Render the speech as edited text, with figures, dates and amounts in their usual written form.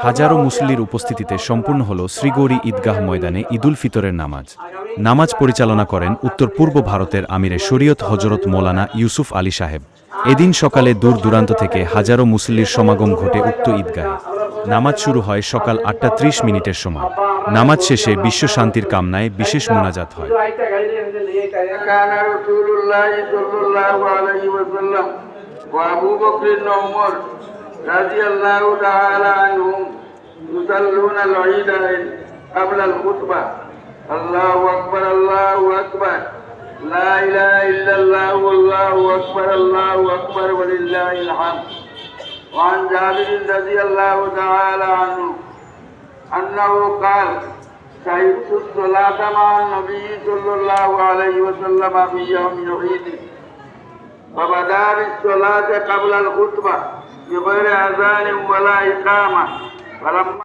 হাজারো মুসল্লির উপস্থিতিতে সম্পূর্ণ হল শ্রীগৌরী ঈদগাহ ময়দানে ঈদুল ফিতরের নামাজ। নামাজ পরিচালনা করেন উত্তর পূর্ব ভারতের আমিরে শরীয়ত হজরত মৌলানা ইউসুফ আলী সাহেব। এদিন সকালে দূর দূরান্ত থেকে হাজারো মুসল্লির সমাগম ঘটে উক্ত ঈদগাহে। নামাজ শুরু হয় সকাল 8:30 সময়। নামাজ শেষে বিশ্ব শান্তির কামনায় বিশেষ মুনাজাত হয়। رضي الله تعالى عنهم يصلون العيدين قبل الخطبة. الله أكبر الله أكبر لا إله إلا الله والله أكبر الله أكبر ولله الحمد. وعن جابر رضي الله تعالى عنه أنه قال شهدت الصلاة مع النبي صلى الله عليه وسلم في يوم العيد فبدأ بالصلاة قبل الخطبة بغير أذان ولا إقامة.